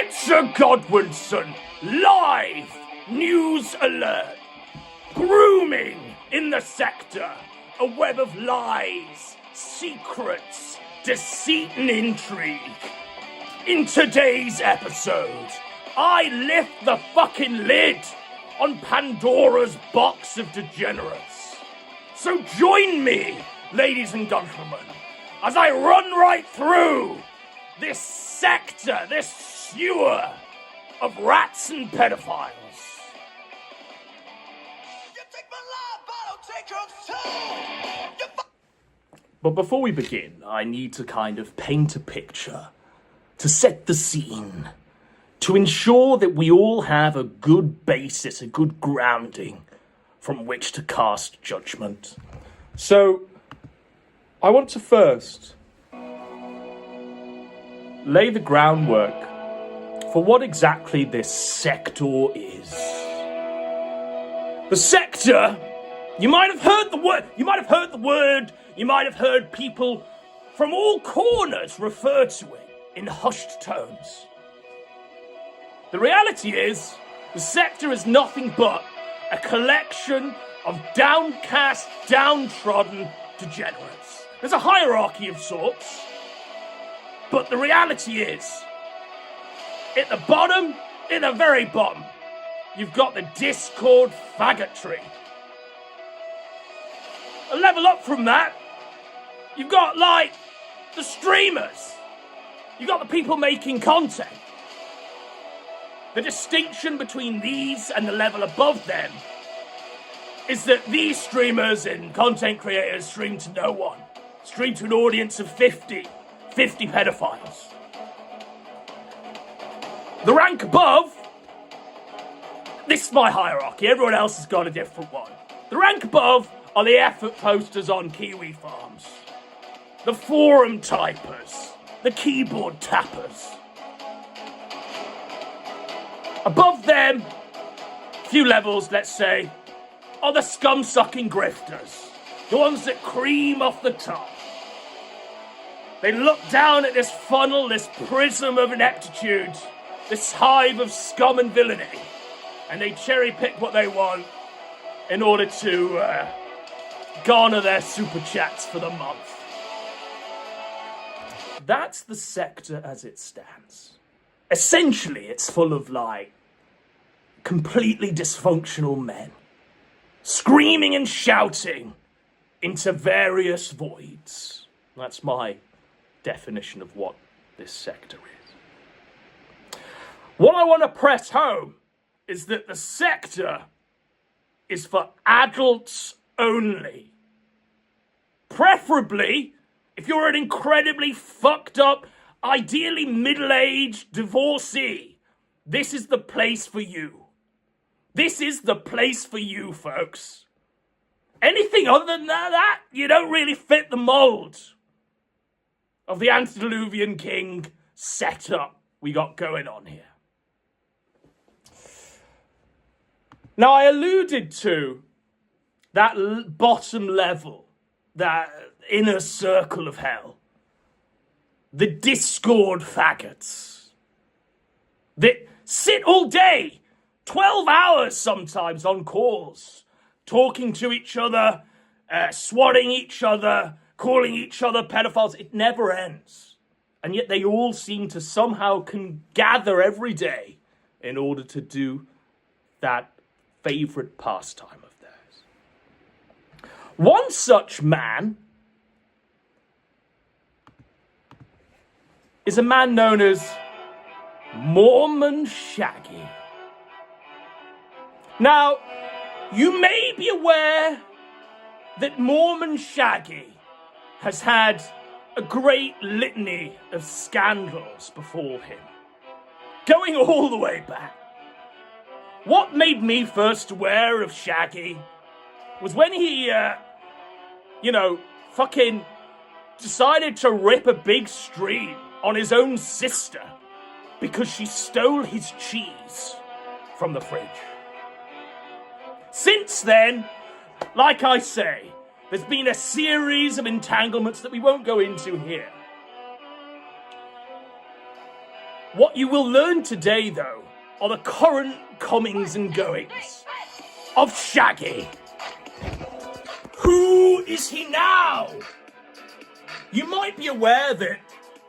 Richard Godwinson, live news alert. Grooming in the Sektur, a web of lies, secrets, deceit and intrigue. In today's episode, I lift the fucking lid on Pandora's box of degenerates. So join me, ladies and gentlemen, as I run right through this Sektur, this sewer of rats and pedophiles. You take my life, I don't take your soul. But before we begin, I need to kind of paint a picture, to set the scene, to ensure that we all have a good basis, a good grounding from which to cast judgment. So, I want to first lay the groundwork for what exactly this Sektur is. The Sektur, you might have heard the word, you might have heard people from all corners refer to it in hushed tones. The reality is, the Sektur is nothing but a collection of downcast, downtrodden degenerates. There's a hierarchy of sorts, but the reality is, at the bottom, at the very bottom, you've got the Discord faggotry. A level up from that, you've got, like, the streamers. You've got the people making content. The distinction between these and the level above them is that these streamers and content creators stream to no one. Stream to an audience of 50 pedophiles. The rank above, this is my hierarchy, everyone else has got a different one. The rank above are the effort posters on Kiwi farms, the forum typers, the keyboard tappers. Above them, a few levels, let's say, are the scum-sucking grifters, the ones that cream off the top. They look down at this funnel, this prism of ineptitude, this hive of scum and villainy, and they cherry-pick what they want in order to garner their super chats for the month. That's the Sektur as it stands. Essentially, it's full of, like, completely dysfunctional men, screaming and shouting into various voids. That's my definition of what this Sektur is. What I want to press home is that the Sektur is for adults only. Preferably, if you're an incredibly fucked up, ideally middle-aged divorcee, this is the place for you. This is the place for you, folks. Anything other than that, you don't really fit the mold of the antediluvian king setup we got going on here. Now, I alluded to that bottom level, that inner circle of hell. The Discord faggots that sit all day, 12 hours sometimes on calls, talking to each other, swatting each other, calling each other pedophiles. It never ends. And yet they all seem to somehow can gather every day in order to do that favorite pastime of theirs. One such man is a man known as Mormon Shaggy. Now, you may be aware that Mormon Shaggy has had a great litany of scandals before him, going all the way back. What made me first aware of Shaggy was when he, fucking decided to rip a big stream on his own sister because she stole his cheese from the fridge. Since then, like I say, there's been a series of entanglements that we won't go into here. What you will learn today, though, are the current comings and goings of Shaggy. Who is he now? You might be aware that,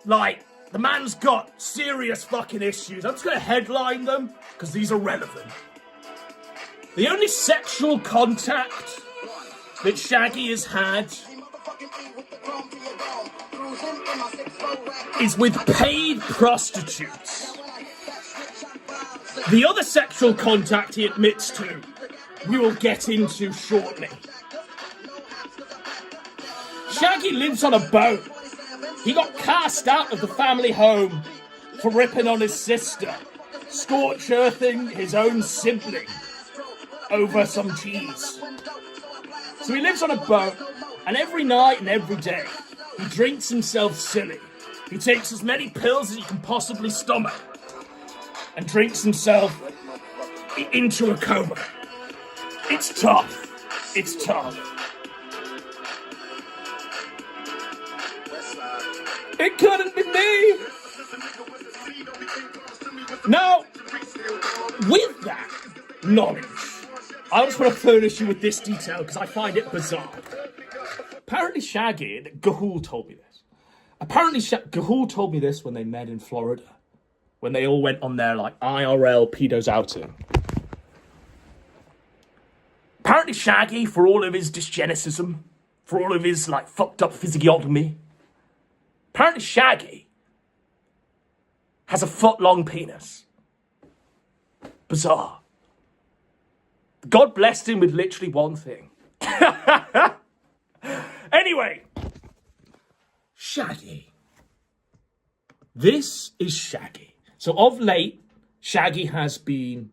like, the man's got serious fucking issues. I'm just gonna headline them, because these are relevant. The only sexual contact that Shaggy has had is with paid prostitutes. The other sexual contact he admits to, we will get into shortly. Shaggy lives on a boat. He got cast out of the family home for ripping on his sister, scorch-earthing his own sibling over some cheese. So he lives on a boat, and every night and every day, he drinks himself silly. He takes as many pills as he can possibly stomach, and drinks himself into a coma. It's tough. It's tough. It couldn't be me! Now, with that knowledge, I just want to furnish you with this detail because I find it bizarre. Apparently Shaggy, Gahul told me this. Apparently Gahul told me this when they met in Florida. When they all went on their, like, IRL pedos outing. Apparently Shaggy, for all of his dysgenesis, for all of his, like, fucked up physiognomy, apparently Shaggy has a foot-long penis. Bizarre. God blessed him with literally one thing. Anyway, Shaggy. This is Shaggy. So of late, Shaggy has been,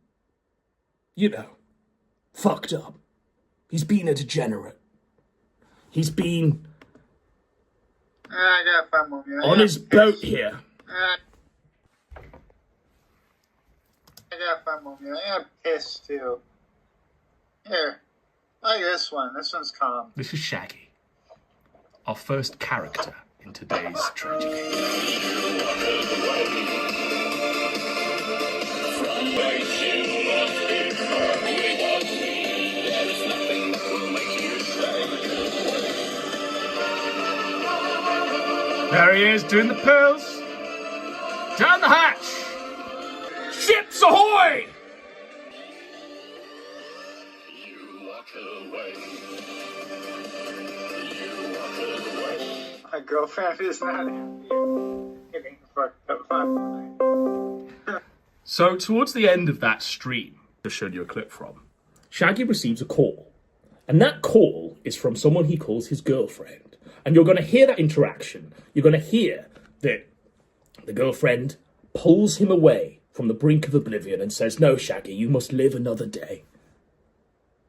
you know, fucked up. He's been a degenerate. He's been I got 5 more minutes. on his boat here. I got 5 more minutes. I got pissed too. Here, like this one. This one's calm. This is Shaggy, our first character in today's tragedy. There he is, doing the pills. Down the hatch. Ships ahoy! My girlfriend is not getting fucked up. So, towards the end of that stream, I showed you a clip from, Shaggy receives a call. And that call is from someone he calls his girlfriend. And you're going to hear that interaction. You're going to hear that the girlfriend pulls him away from the brink of oblivion and says, "No, Shaggy, you must live another day.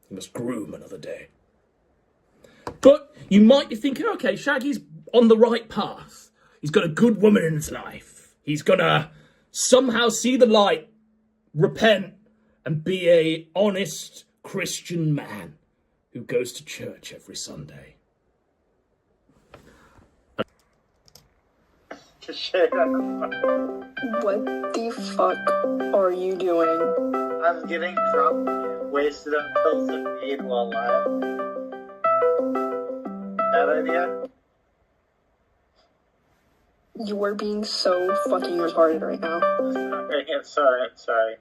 You must groom another day." But you might be thinking, okay, Shaggy's on the right path. He's got a good woman in his life. He's going to somehow see the light, repent, and be a honest Christian man who goes to church every Sunday. What the fuck are you doing? I'm getting drunk and wasted on pills and weed while live. Bad idea? You are being so fucking retarded right now. I'm sorry.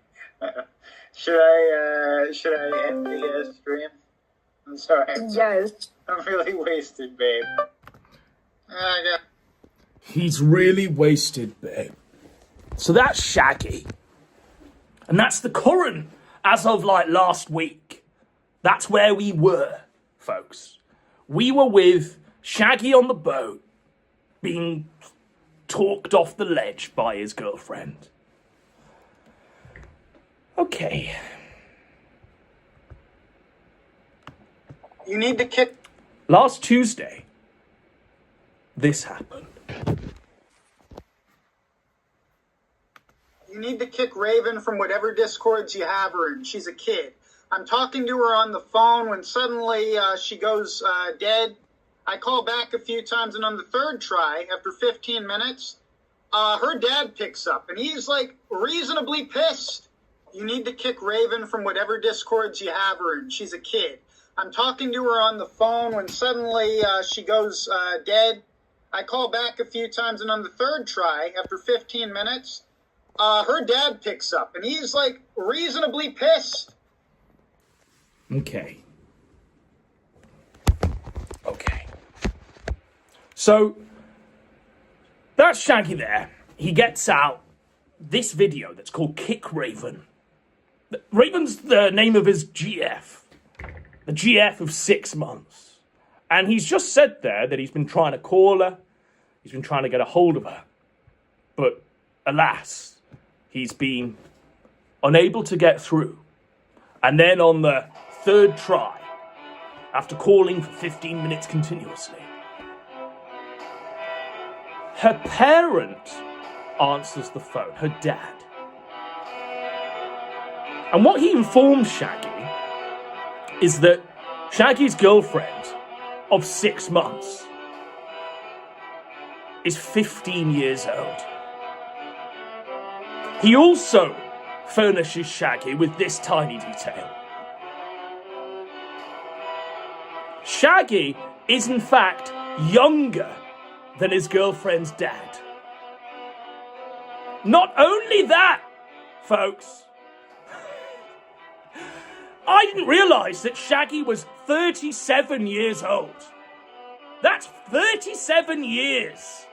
Should I end the stream? I'm sorry. Yes. I'm really wasted, babe. He's really wasted, babe. So that's Shaggy. And that's the current, as of like last week. That's where we were, folks. We were with Shaggy on the boat, being talked off the ledge by his girlfriend. Okay. You need to kick. Last Tuesday, this happened. You need to kick Raven from whatever discords you have her in. She's a kid. I'm talking to her on the phone when suddenly she goes dead. I call back a few times, and on the third try, after 15 minutes, her dad picks up, and he's like reasonably pissed. You need to kick Raven from whatever discords you have her in. She's a kid. I'm talking to her on the phone when suddenly she goes dead. I call back a few times, and on the third try, after 15 minutes, her dad picks up, and he's like reasonably pissed. Okay. So, that's Shaggy there. He gets out this video that's called Kick Raven. Raven's the name of his GF. The GF of 6 months. And he's just said there that he's been trying to call her. He's been trying to get a hold of her. But, alas, he's been unable to get through. And then on the third try, after calling for 15 minutes continuously, her parent answers the phone, her dad. And what he informs Shaggy is that Shaggy's girlfriend of 6 months is 15 years old. He also furnishes Shaggy with this tiny detail. Shaggy is in fact younger than his girlfriend's dad. Not only that, folks, I didn't realise that Shaggy was 37 years old. That's 37 years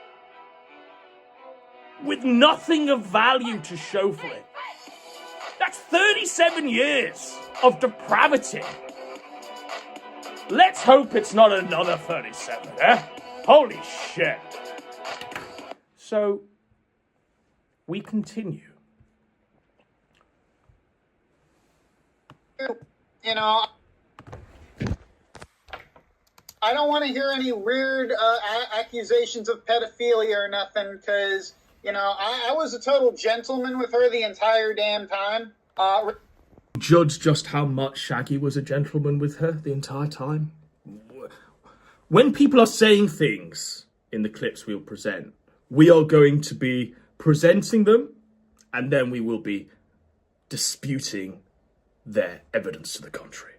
with nothing of value to show for it. That's 37 years of depravity. Let's hope it's not another 37, eh? Holy shit. So, we continue. You know, I don't want to hear any weird accusations of pedophilia or nothing, because, you know, I was a total gentleman with her the entire damn time. Judge just how much Shaggy was a gentleman with her the entire time. When people are saying things in the clips we'll present, we are going to be presenting them, and then we will be disputing their evidence to the contrary.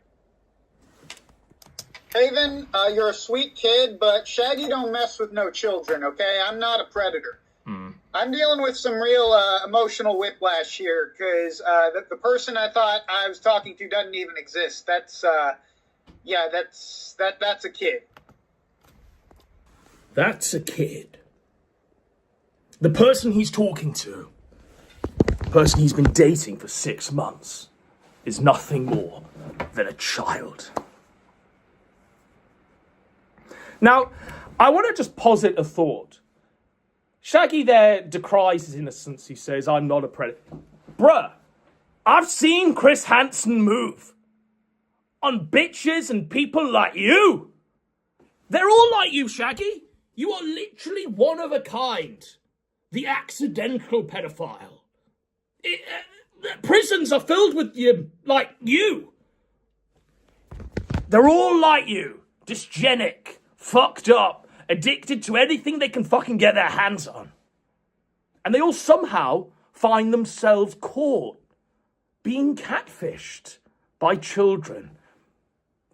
Raven, you're a sweet kid, but Shaggy don't mess with no children, okay? I'm not a predator. I'm dealing with some real emotional whiplash here, because the person I thought I was talking to doesn't even exist. That's a kid. That's a kid. The person he's talking to, the person he's been dating for 6 months, is nothing more than a child. Now, I want to just posit a thought. Shaggy there decries his innocence. He says, I'm not a predator. Bruh, I've seen Chris Hansen move on bitches and people like you. They're all like you, Shaggy. You are literally one of a kind. The accidental pedophile. Prisons are filled with you, like you. They're all like you. Dysgenic, fucked up, addicted to anything they can fucking get their hands on. And they all somehow find themselves caught being catfished by children.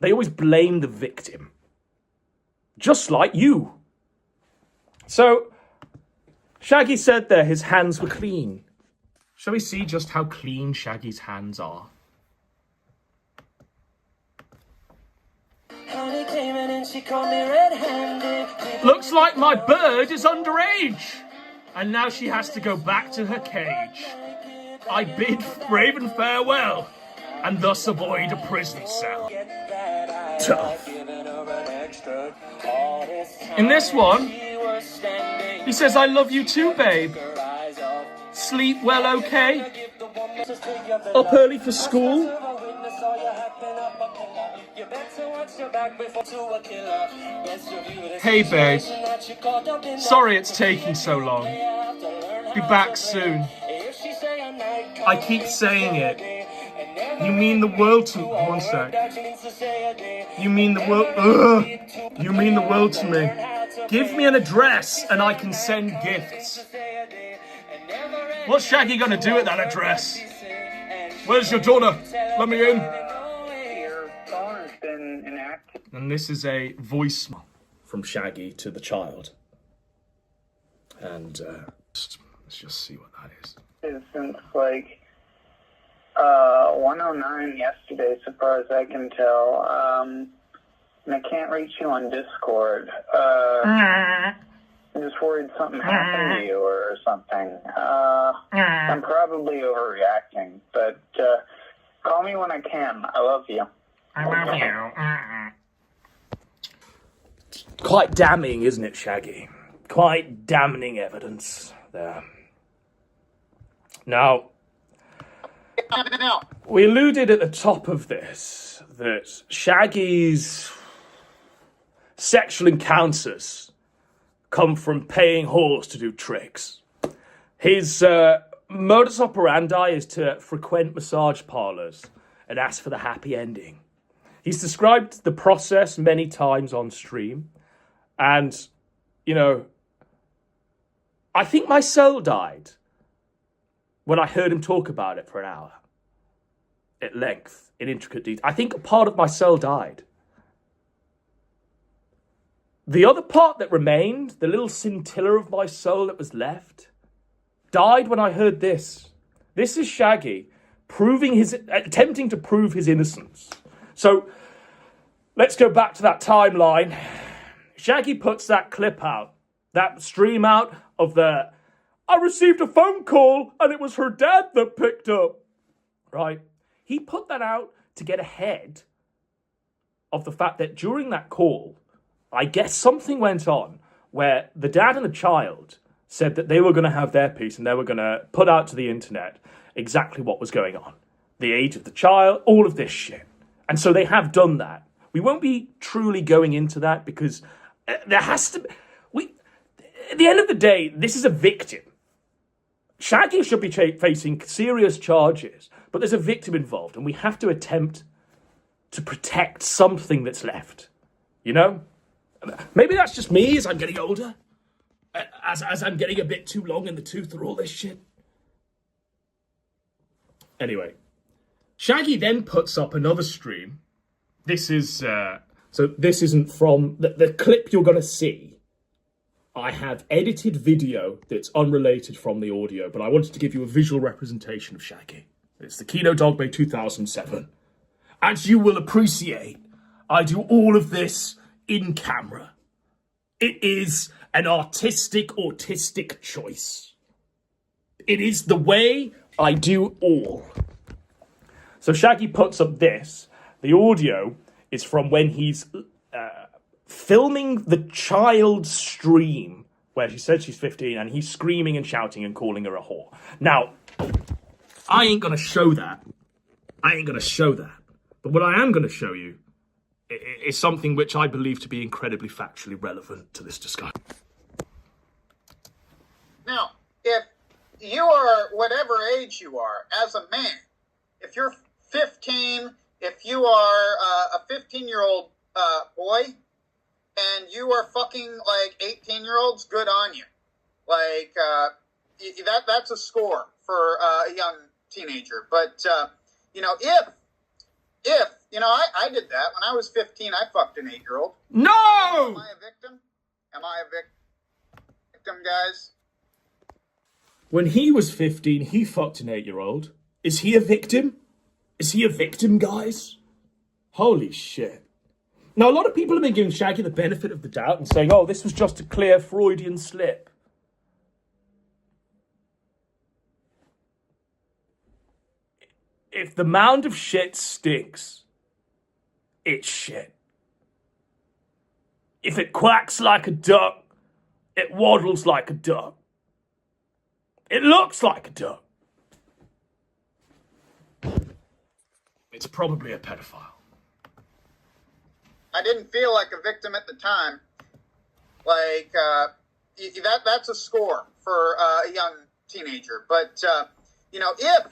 They always blame the victim. Just like you. So, Shaggy said there his hands were clean. Shall we see just how clean Shaggy's hands are? Looks like my bird is underage. And now she has to go back to her cage. I bid Raven farewell, and thus avoid a prison cell. Tough. In this one, he says, I love you too, babe. Sleep well, okay? Up early for school? Hey, babe. Sorry it's taking so long. Be back soon. I keep saying it. You mean the world to me. One sec. You mean the world. You mean the world to me. Give me an address and I can send gifts. What's Shaggy gonna do at that address? Where's your daughter? Let me in. Your phone has been inactive. And this is a voicemail from Shaggy to the child. And let's just see what that is. Since like 109 yesterday, so far as I can tell. And I can't reach you on Discord. I'm just worried something happened to you or something. I'm probably overreacting, but call me when I can. I love you. I love you. Quite damning, isn't it, Shaggy? Quite damning evidence there. Now, we alluded at the top of this that Shaggy's sexual encounters come from paying whores to do tricks. His modus operandi is to frequent massage parlors and ask for the happy ending. He's described the process many times on stream, and, you know, I think my soul died when I heard him talk about it for an hour. At length, in intricate detail. I think a part of my soul died. The other part that remained, the little scintilla of my soul that was left, died when I heard this. This is Shaggy attempting to prove his innocence. So, let's go back to that timeline. Shaggy puts that clip out, that stream out of I received a phone call and it was her dad that picked up. Right? He put that out to get ahead of the fact that during that call, I guess something went on where the dad and the child said that they were going to have their piece and they were going to put out to the internet exactly what was going on. The age of the child, all of this shit. And so they have done that. We won't be truly going into that because there has to be... At the end of the day, this is a victim. Shaggy should be facing serious charges, but there's a victim involved and we have to attempt to protect something that's left. You know? Maybe that's just me as I'm getting older. As I'm getting a bit too long in the tooth for all this shit. Anyway. Shaggy then puts up another stream. This is... so this isn't from... The clip you're going to see. I have edited video that's unrelated from the audio, but I wanted to give you a visual representation of Shaggy. It's the Kino Dogme 2007. As you will appreciate, I do all of this in camera. It is an autistic choice. It is the way I do all. So Shaggy puts up this. The audio is from when he's filming the child's stream where she said she's 15 and he's screaming and shouting and calling her a whore. Now, I ain't going to show that. But what I am going to show you is something which I believe to be incredibly factually relevant to this discussion. Now, if you are whatever age you are, as a man, if you're 15, if you are a 15-year-old boy, and you are fucking like 18-year-olds, good on you. Like, that's a score for a young teenager. But, you know, if, you know, I did that. When I was 15, I fucked an 8-year-old. No! Am I a victim? Am I a victim, guys? When he was 15, he fucked an 8-year-old. Is he a victim? Is he a victim, guys? Holy shit. Now, a lot of people have been giving Shaggy the benefit of the doubt and saying, oh, this was just a clear Freudian slip. If the mound of shit stinks, it's shit. If it quacks like a duck, it waddles like a duck. It looks like a duck. It's probably a pedophile. I didn't feel like a victim at the time. Like, that's a score for a young teenager. But, you know, if,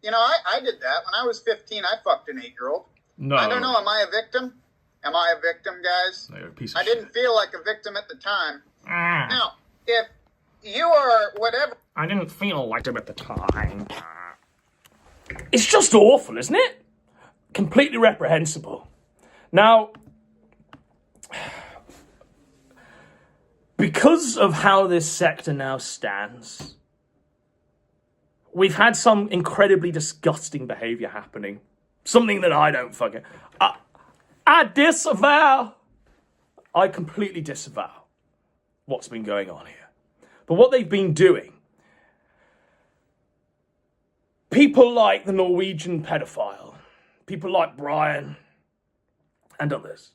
you know, I did that. When I was 15, I fucked an 8-year-old. No. I don't know, am I a victim? Am I a victim, guys? No, you're a piece of I shit. didn't feel like a victim at the time. Now, if you are whatever... I didn't feel like it at the time. It's just awful, isn't it? Completely reprehensible. Now, because of how this sector now stands, we've had some incredibly disgusting behavior happening. Something that I don't fucking... I disavow. I completely disavow what's been going on here. But what they've been doing, people like the Norwegian pedophile, people like Brian and others,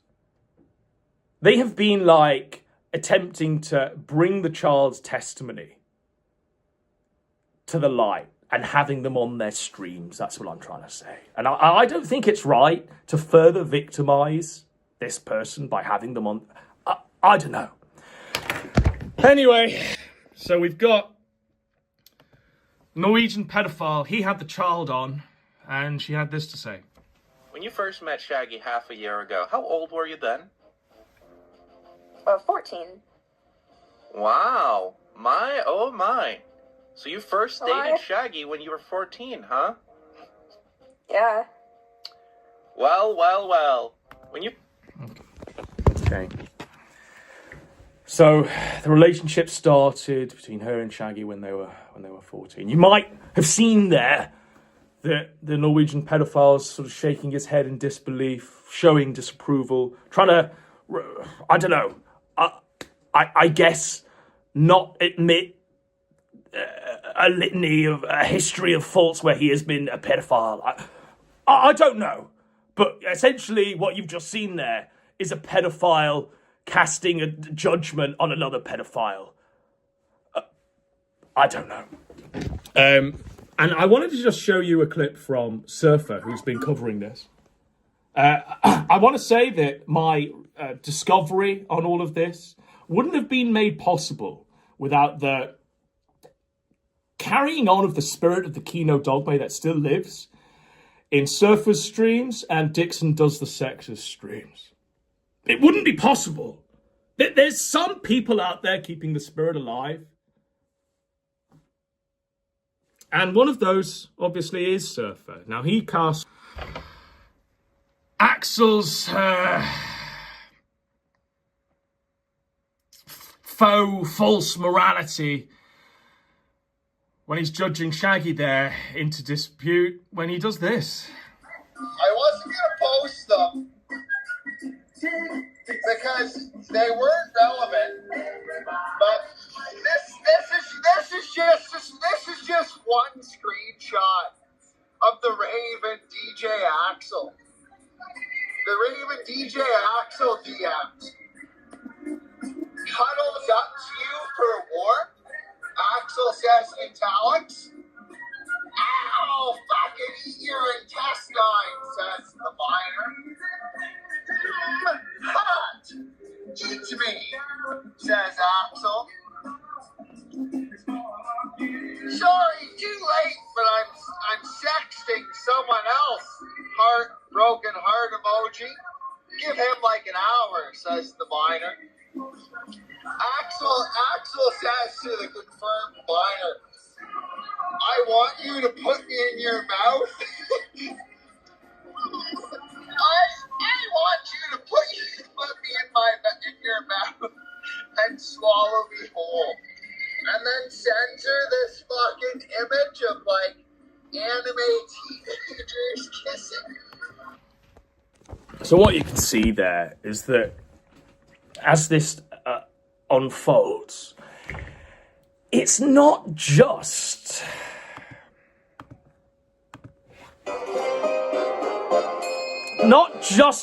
they have been like attempting to bring the child's testimony to the light and having them on their streams. That's what I'm trying to say. And I don't think it's right to further victimize this person by having them on. I don't know. Anyway, so we've got Norwegian pedophile. He had the child on, and she had this to say. When you first met Shaggy half a year ago, how old were you then? 14. Wow. My, oh my. So you first dated Why? Shaggy when you were 14, huh? Yeah. Well. When you... Okay. So the relationship started between her and Shaggy when they were 14. You might have seen there that the Norwegian pedophile's sort of shaking his head in disbelief, showing disapproval, trying to, I don't know, I guess not admit a litany of a history of faults where he has been a pedophile. I don't know, but essentially what you've just seen there is a pedophile casting a judgment on another pedophile. I don't know. And I wanted to just show you a clip from Surfer, who's been covering this. I want to say that my discovery on all of this wouldn't have been made possible without the carrying on of the spirit of the Kino Dogma that still lives in Surfer's streams and Dixon Does the Sex's streams. It wouldn't be possible. There's some people out there keeping the spirit alive. And one of those, obviously, is Surfer. Now, he cast Axel's false morality when he's judging Shaggy there into dispute when he does this. I wasn't going to post them because they weren't relevant, but this is just one screenshot of the Raven DJ Axel. The Raven DJ Axel DMs. Cuddles up to you for warmth. Axel says italics. Ow! Fucking eat your intestine, says the miner. Hot! Eat me, says Axel. Sorry, too late, but I'm sexting someone else. Broken heart emoji. Give him like an hour, says the miner. Axel says to the confirmed miner, I want you to put me in your mouth. I want you to put me in your mouth and swallow me whole. And then censor this fucking image of like anime teenagers kissing. So what you can see there is that as this unfolds, it's not just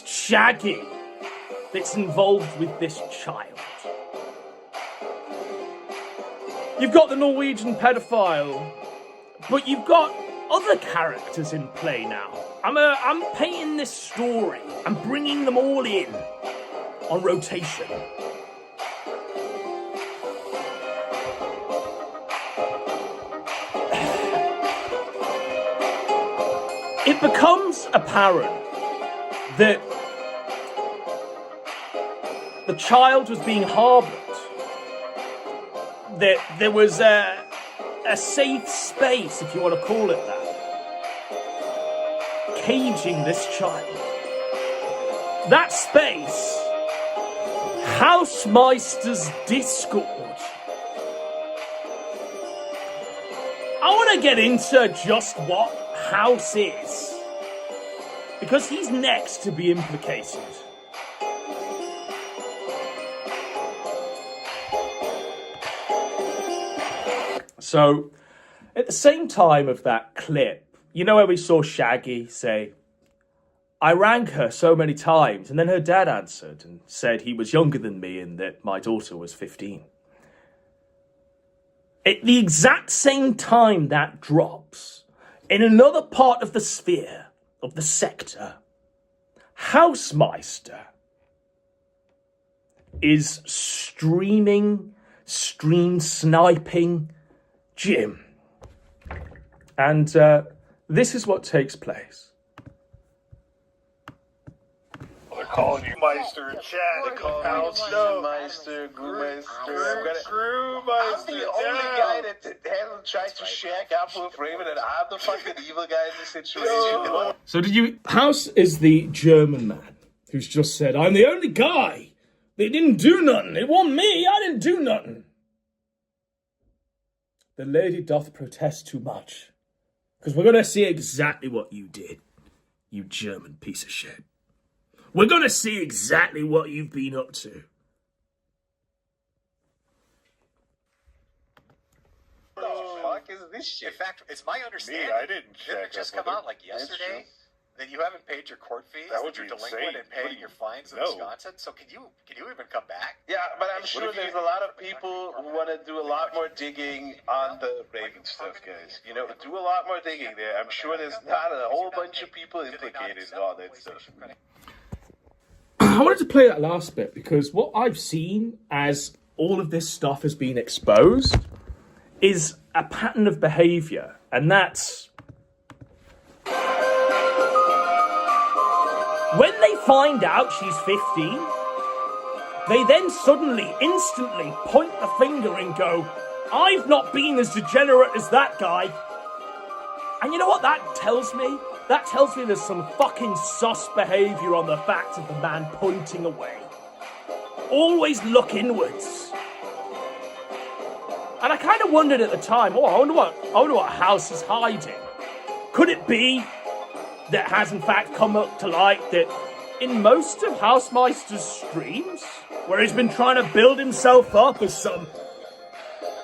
Shaggy that's involved with this child. You've got the Norwegian pedophile, but you've got other characters in play now. I'm painting this story. I'm bringing them all in on rotation. It becomes apparent that the child was being harboured. That there was a safe space, if you want to call it that, caging this child. That space, Housemeister's Discord. I want to get into just what House is, because he's next to be implicated. So, at the same time of that clip, you know where we saw Shaggy say, I rang her so many times, and then her dad answered and said he was younger than me and that my daughter was 15. At the exact same time that drops, in another part of the sphere, of the sector, Housemeister is stream sniping Jim. And this is what takes place. They're calling you Meister in chat. They're calling you Meister, Grewmeister. Grewmeister. I'm the only guy that tries to shag up with Raven, and I'm the fucking evil guy in this situation. So House is the German man who's just said, I'm the only guy. They didn't do nothing. It wasn't me. I didn't do nothing. The lady doth protest too much. Because we're going to see exactly what you did, you German piece of shit. We're going to see exactly what you've been up to. What the fuck is this shit? In fact, it's my understanding. I didn't Didn't check it just up come with out her. like That's yesterday true. that you haven't paid your court fees? That would you're be delinquent insane. in paying What do your fines in No. Wisconsin. So can you even come back? Yeah, but I'm What sure if you- there's a lot of people who want to do a lot more digging on the Raven stuff, guys. You know, do a lot more digging there. I'm sure there's not a whole bunch of people implicated in all that stuff. I wanted to play that last bit because what I've seen as all of this stuff has been exposed is a pattern of behaviour, and that's when they find out she's 15, they then suddenly, instantly point the finger and go, I've not been as degenerate as that guy. And you know what that tells me? That tells me there's some fucking sus behaviour on the fact of the man pointing away. Always look inwards. And I kind of wondered at the time, I wonder what House is hiding. Could it be that has in fact come up to light that in most of Housemeister's streams, where he's been trying to build himself up as some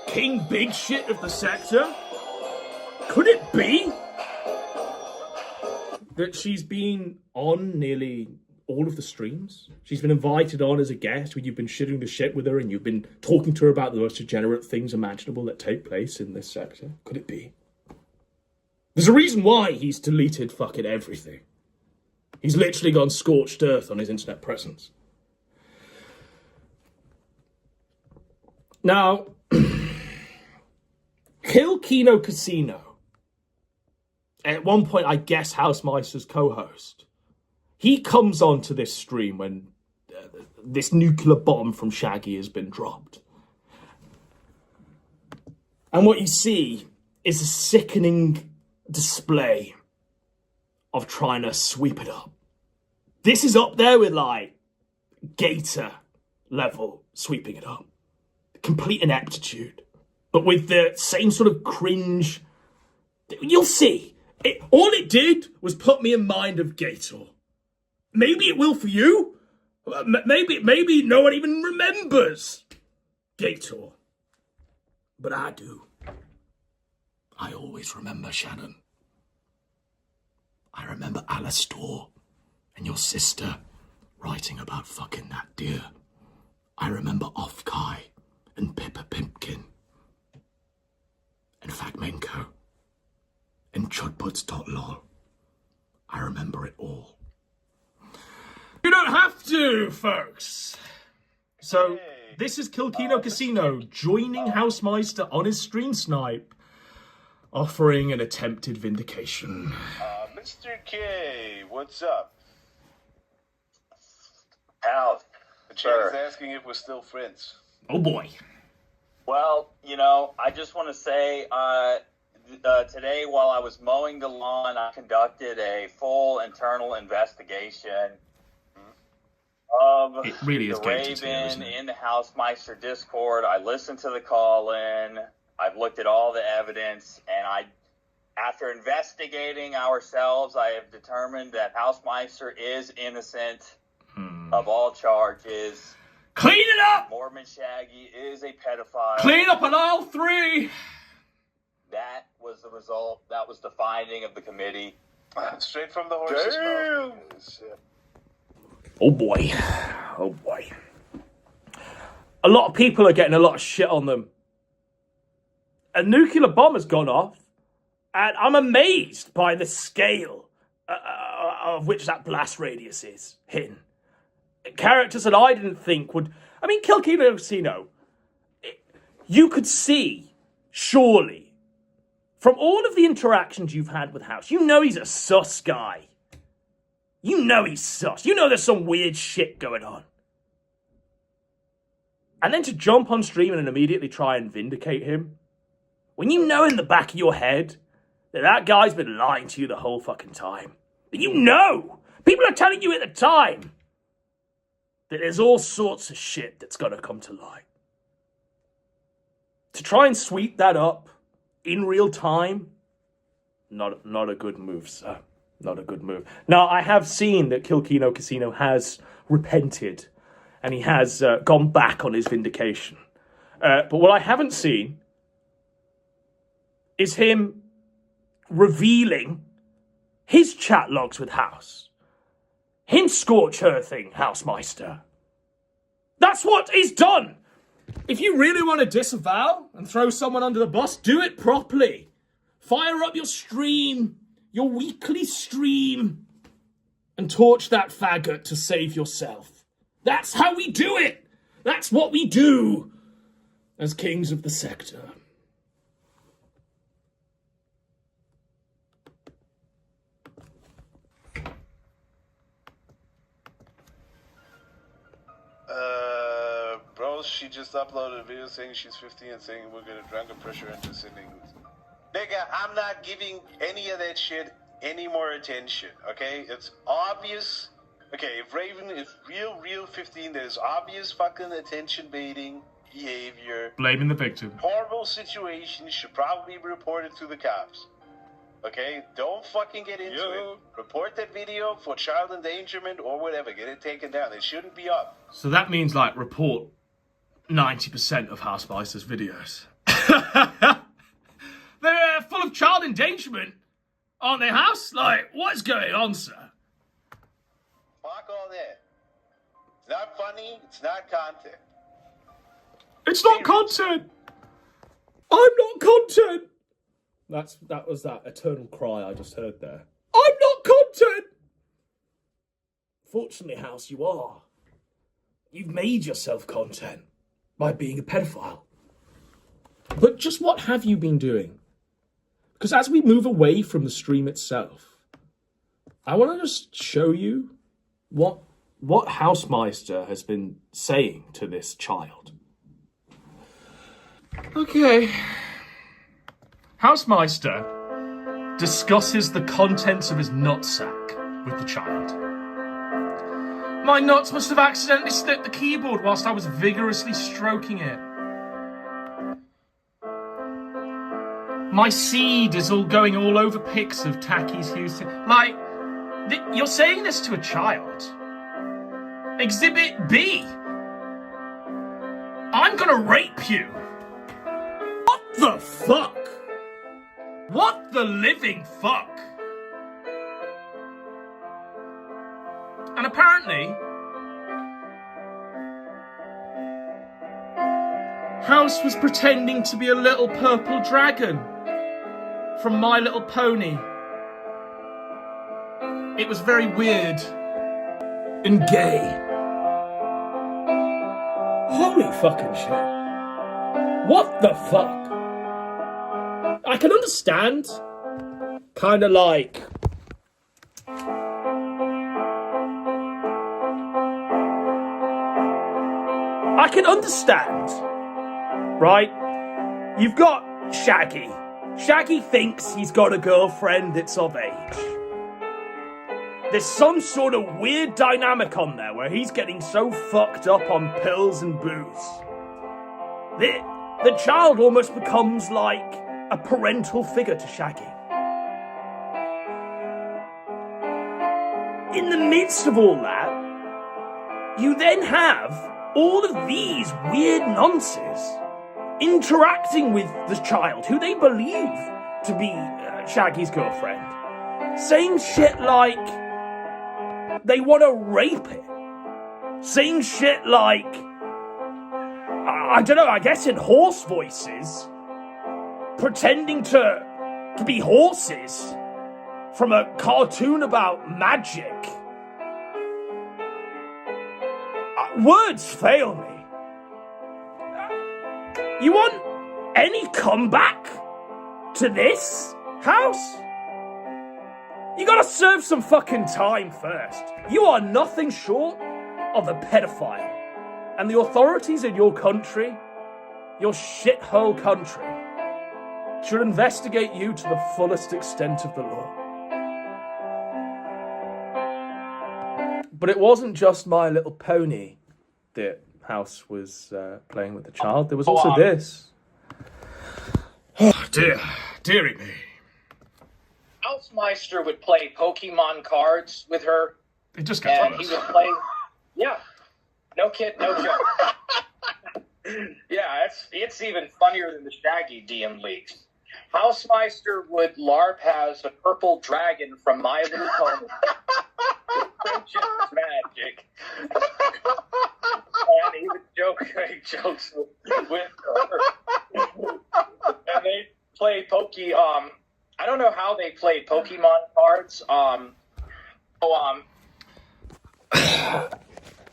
king big shit of the sector, could it be that she's been on nearly all of the streams? She's been invited on as a guest where you've been shitting the shit with her and you've been talking to her about the most degenerate things imaginable that take place in this sector. Could it be? There's a reason why he's deleted fucking everything. He's literally gone scorched earth on his internet presence. Now, Kill Kino Casino, at one point, I guess Housemeister's co-host, he comes onto this stream when this nuclear bomb from Shaggy has been dropped. And what you see is a sickening display of trying to sweep it up. This is up there with, like, Gator level sweeping it up. Complete ineptitude. But with the same sort of cringe. You'll see. All it did was put me in mind of Gator. Maybe it will for you. Maybe no one even remembers Gator. But I do. I always remember, Shannon. I remember Alastor and your sister writing about fucking that deer. I remember Offkai and Pippa Pimpkin and Fagmenko and Chudbuds.lol. I remember it all. You don't have to, folks. So, this is Kilkino Casino joining Housemeister on his stream snipe, offering an attempted vindication. Mr. K, what's up? Al, Chad is asking if we're still friends. Oh boy. Well, I just want to say today while I was mowing the lawn, I conducted a full internal investigation of It really is the gated here, Raven isn't it? in the Housemeister Discord. I listened to the call-in. I've looked at all the evidence, and after investigating ourselves, I have determined that Housemeister is innocent of all charges. Clean it up! Mormon Shaggy is a pedophile. Clean up on aisle 3! That was the result. That was the finding of the committee. Straight from the horse's mouth. Oh boy. Oh boy. A lot of people are getting a lot of shit on them. A nuclear bomb has gone off, and I'm amazed by the scale of which that blast radius is hitting. Characters that I didn't think would... I mean, Kilkino Casino, you could see, surely, from all of the interactions you've had with House, you know he's a sus guy. You know he's sus. You know there's some weird shit going on. And then to jump on stream and immediately try and vindicate him, when you know in the back of your head that guy's been lying to you the whole fucking time. You know! People are telling you at the time that there's all sorts of shit that's gonna come to light. To try and sweep that up in real time, not a good move, sir. Not a good move. Now, I have seen that Kilkino Casino has repented, and he has gone back on his vindication. But what I haven't seen is him revealing his chat logs with House. Him scorch her thing, Housemeister. That's what is done. If you really want to disavow and throw someone under the bus, do it properly. Fire up your stream, your weekly stream, and torch that faggot to save yourself. That's how we do it. That's what we do as kings of the Sektur. Bro, she just uploaded a video saying she's 15 and saying we're gonna drunk and pressure into sending. Nigga, I'm not giving any of that shit any more attention, okay? It's obvious. Okay, if Raven is real 15, there's obvious fucking attention baiting behavior. Blaming the victim. Horrible situation, should probably be reported to the cops. Okay, don't fucking get into it. Report that video for child endangerment or whatever. Get it taken down. It shouldn't be up. So that means, like, report 90% of Housemeister's videos. They're full of child endangerment, aren't they, House? Like, what's going on, sir? Fuck all that. It's not funny. It's not content. It's not content. I'm not content. That was that eternal cry I just heard there. I'm not content. Fortunately, House, you are. You've made yourself content by being a pedophile. But just what have you been doing? Because as we move away from the stream itself, I want to just show you what Housemeister has been saying to this child. Okay. Housemeister discusses the contents of his nutsack with the child. My nuts must have accidentally slipped the keyboard whilst I was vigorously stroking it. My seed is all going all over pics of Taki's Houston. Like, you're saying this to a child. Exhibit B. I'm gonna rape you. What the fuck? What the living fuck? And apparently, House was pretending to be a little purple dragon from My Little Pony. It was very weird and gay. Holy fucking shit. What the fuck? I can understand, kind of like, can understand, right? You've got Shaggy. Shaggy thinks he's got a girlfriend that's of age. There's some sort of weird dynamic on there where he's getting so fucked up on pills and booze. The child almost becomes like a parental figure to Shaggy. In the midst of all that, you then have all of these weird nonces interacting with the child, who they believe to be Shaggy's girlfriend, saying shit like they want to rape it, saying shit like, I don't know, I guess in horse voices, pretending to be horses from a cartoon about magic. Words fail me. You want any comeback to this house? You gotta serve some fucking time first. You are nothing short of a pedophile. And the authorities in your country, your shithole country, should investigate you to the fullest extent of the law. But it wasn't just My Little Pony that House was playing with the child. There was also this. Oh, dearie me. Hausmeister would play Pokemon cards with her. It just gets and worse. He would play. Yeah, no kid, no joke. Yeah, it's even funnier than the Shaggy DM leaks. Hausmeister would LARP as a purple dragon from My Little Pony. Friendship is magic. And he would make jokes with her. And they play I don't know how they played Pokemon cards.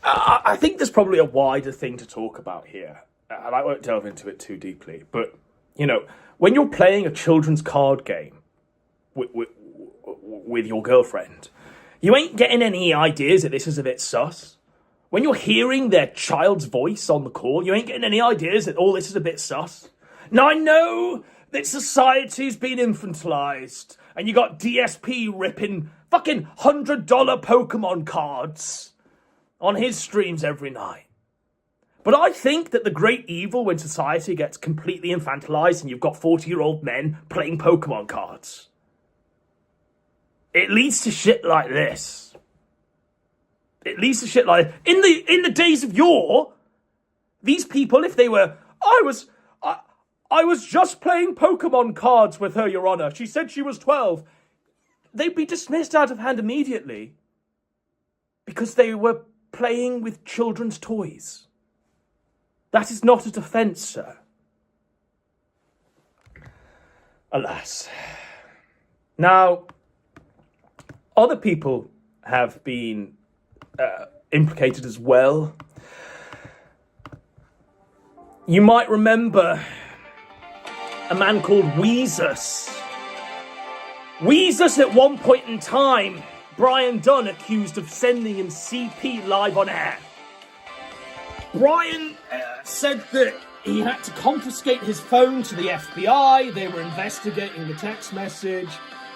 I think there's probably a wider thing to talk about here, and I won't delve into it too deeply. But you know, when you're playing a children's card game with your girlfriend, you ain't getting any ideas that this is a bit sus. When you're hearing their child's voice on the call, you ain't getting any ideas that all this is a bit sus. Now I know that society's been infantilized, and you got DSP ripping fucking $100 Pokemon cards on his streams every night. But I think that the great evil when society gets completely infantilized and you've got 40-year-old men playing Pokemon cards, it leads to shit like this. It leads to shit like in the days of yore, these people, if they were, I was just playing Pokemon cards with her, Your Honor. She said she was 12. They'd be dismissed out of hand immediately because they were playing with children's toys. That is not a defence, sir. Alas. Now, other people have been implicated as well. You might remember a man called Weezus. Weezus, at one point in time, Brian Dunn accused of sending him CP live on air. Brian said that he had to confiscate his phone to the FBI. They were investigating the text message.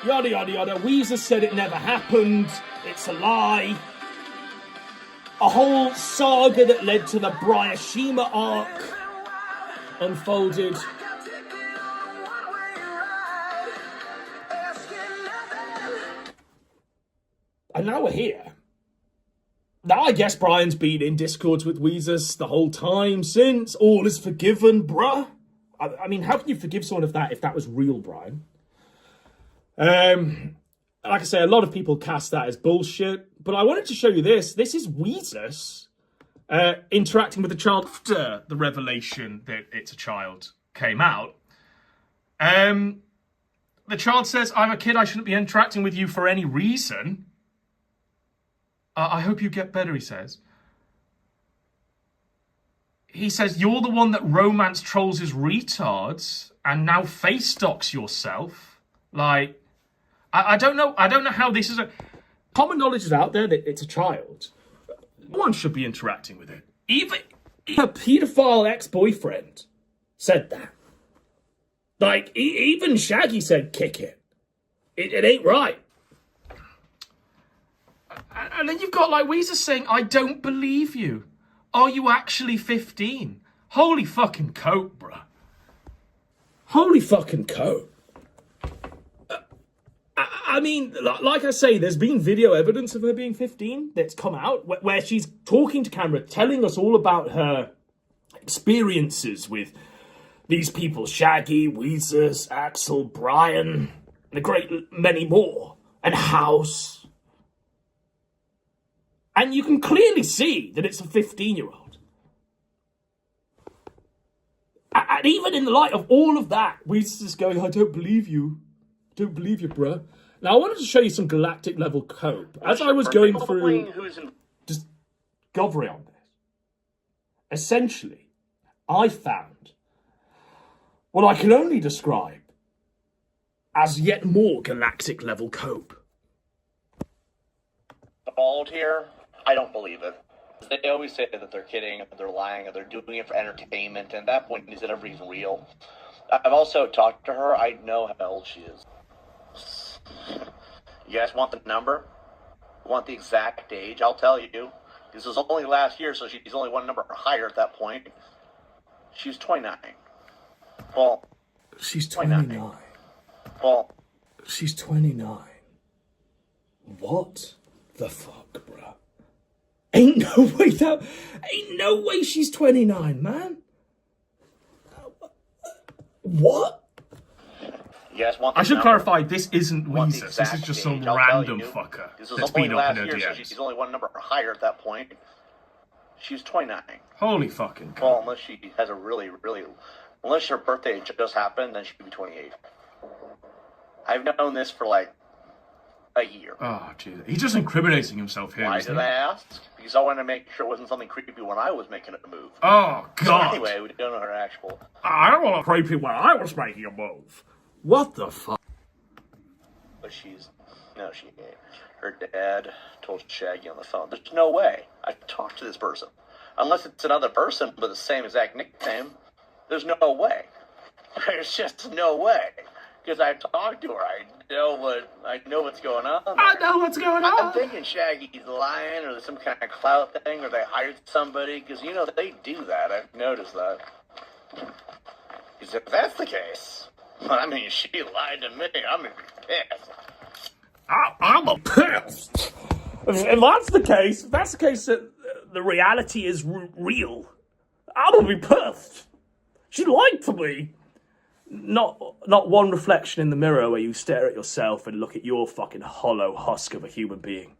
Yada, yada, yada. Weezus said it never happened. It's a lie. A whole saga that led to the Briashima arc unfolded. And now we're here. Now I guess Brian's been in Discords with Weezus the whole time since. All is forgiven, bruh. I mean, how can you forgive someone if that was real, Brian? Like I say, a lot of people cast that as bullshit. But I wanted to show you this. This is Weezus interacting with the child after the revelation that it's a child came out. The child says, "I'm a kid, I shouldn't be interacting with you for any reason. I hope you get better," he says. He says, "You're the one that romance trolls his retards and now face docks yourself." Like, I don't know how this is a... Common knowledge is out there that it's a child. No one should be interacting with it. Her paedophile ex-boyfriend said that. Like, even Shaggy said, kick it. It ain't right. And then you've got, like, Weezer saying, I don't believe you. Are you actually 15? Holy fucking coke, bruh. Holy fucking coke. I mean, like I say, there's been video evidence of her being 15 that's come out where she's talking to camera, telling us all about her experiences with these people, Shaggy, Weezer, Axel, Brian, and a great many more, and House. And you can clearly see that it's a 15-year-old. And even in the light of all of that, Weezer's going, I don't believe you. Don't believe you, bruh. Now, I wanted to show you some galactic level cope. As I was going through discovery on this, essentially, I found what I can only describe as yet more galactic level cope. Bald here, I don't believe it. They always say that they're kidding, they're lying, they're doing it for entertainment, and at that point, is it ever even real? I've also talked to her, I know how old she is. You guys want the number? Want the exact age? I'll tell you. This was only last year, so she's only one number higher at that point. She was 29. Well, she's 29. Well, she's 29. What the fuck, bruh? Ain't no way she's 29, man. What? You guys want I should clarify, this isn't Weezer. This is just some random fucker that's been up in her DMs. So she's only one number higher at that point. She was 29. Holy fucking God. Well, unless she has a unless her birthday just happened, then she'd be 28. I've known this for like a year. Oh, Jesus. He's just incriminating himself here. Why did I ask? Because I wanted to make sure it wasn't something creepy when I was making a move. Oh, God. So anyway, we don't know her actual. I don't want to creepy when I was making a move. What the fuck? But she ain't. Her dad told Shaggy on the phone, there's no way I talked to this person. Unless it's another person with the same exact nickname, there's no way. There's just no way. Because I've talked to her. I know what's going on. I know what's going on. I'm thinking Shaggy's lying, or there's some kind of clout thing, or they hired somebody. Because, they do that. I've noticed that. Because if that's the case, I mean, she lied to me. I'm going to be pissed. I'm a pissed. If that's the case, that the reality is real, I'm going to be pissed. She lied to me. Not one reflection in the mirror where you stare at yourself and look at your fucking hollow husk of a human being.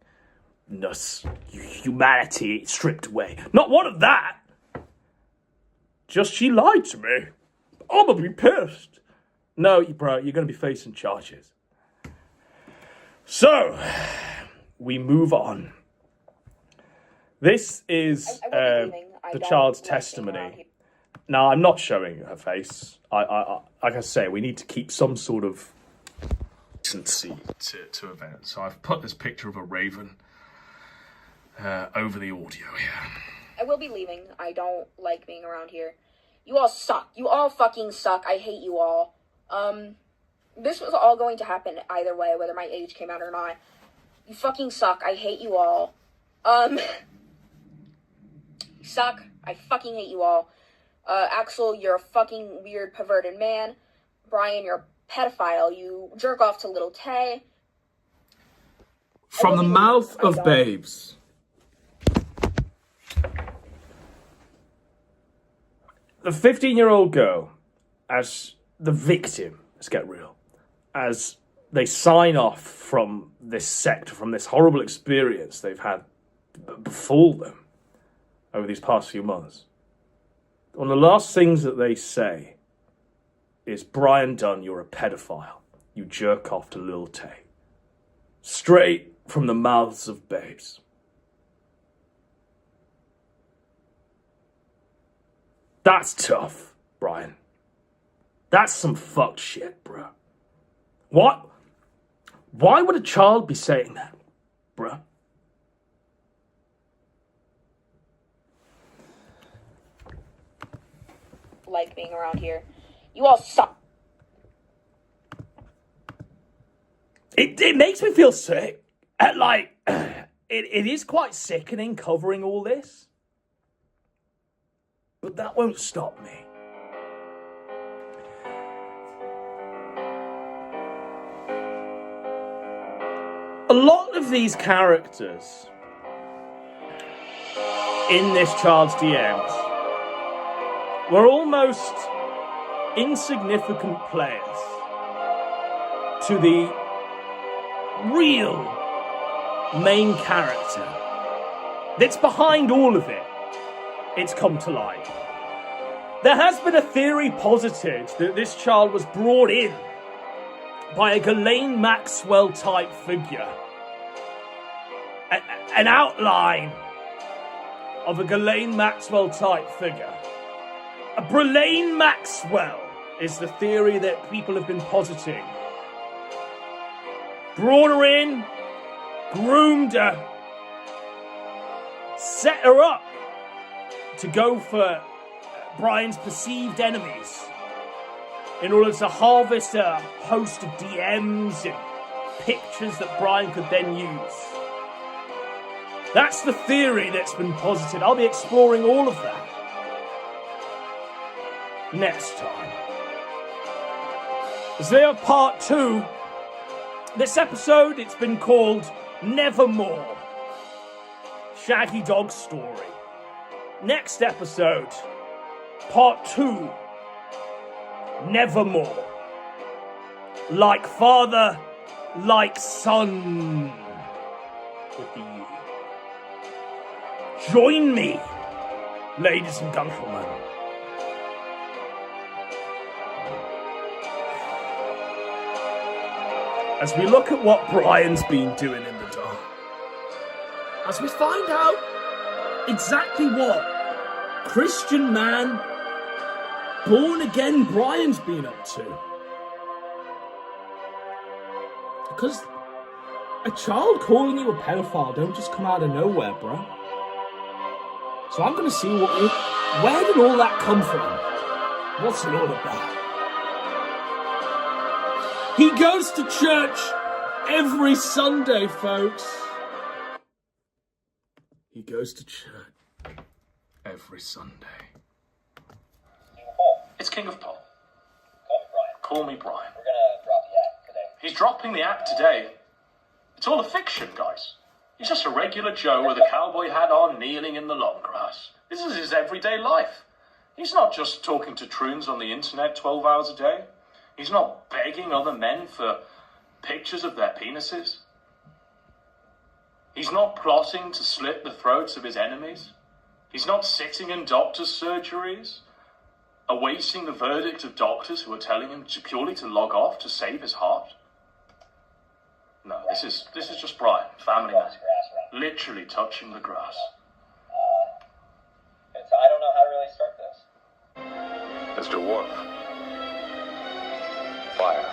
Humanity stripped away. Not one of that. Just she lied to me. I'm gonna be pissed. No, bro, you're gonna be facing charges. So, we move on. This is the child's testimony. Now, I'm not showing her face. Like I say, we need to keep some sort of decency to events. So I've put this picture of a raven over the audio here. I will be leaving. I don't like being around here. You all suck. You all fucking suck. I hate you all. This was all going to happen either way, whether my age came out or not. You fucking suck. I hate you all. You suck. I fucking hate you all. Axel, you're a fucking weird, perverted man. Brian, you're a pedophile. You jerk off to little Tay. From the mouth of babes. The 15-year-old girl, as the victim, let's get real, as they sign off from this Sektur, from this horrible experience they've had befall them over these past few months. One of the last things that they say is, Brian Dunn, you're a pedophile. You jerk off to Lil Tay. Straight from the mouths of babes. That's tough, Brian. That's some fucked shit, bro. What? Why would a child be saying that, bro? like being around here. You all suck. It makes me feel sick. Like, it is quite sickening covering all this. But that won't stop me. A lot of these characters in this child's DMs were almost insignificant players to the real main character that's behind all of it. It's come to light. There has been a theory posited that this child was brought in by a Ghislaine Maxwell type figure. An outline of a Ghislaine Maxwell type figure. A Ghislaine Maxwell is the theory that people have been positing. Brought her in, groomed her, set her up to go for Brian's perceived enemies in order to harvest a host of DMs and pictures that Brian could then use. That's the theory that's been posited. I'll be exploring all of that next time. As they have part 2, this episode, it's been called Nevermore. Shaggy Dog Story. Next episode, part 2, Nevermore. Like father, like son. With the U. Join me, ladies and gentlemen. As we look at what Brian's been doing in the dark. As we find out exactly what Christian man, born again Brian's been up to. Because a child calling you a pedophile don't just come out of nowhere, bro. So I'm gonna see where did all that come from? What's it all about? He goes to church every Sunday, folks. He goes to church every Sunday. It's King of Pop. Call me Brian. Call me Brian. We're gonna drop the act today. He's dropping the act today. It's all a fiction, guys. He's just a regular Joe with a cowboy hat on, kneeling in the long grass. This is his everyday life. He's not just talking to troons on the internet 12 hours a day. He's not begging other men for pictures of their penises. He's not plotting to slit the throats of his enemies. He's not sitting in doctor's surgeries, awaiting the verdict of doctors who are telling him purely to log off to save his heart. No, this is just Brian, family man, literally touching the grass. I don't know how to really start this. Mr. Worf. Fire.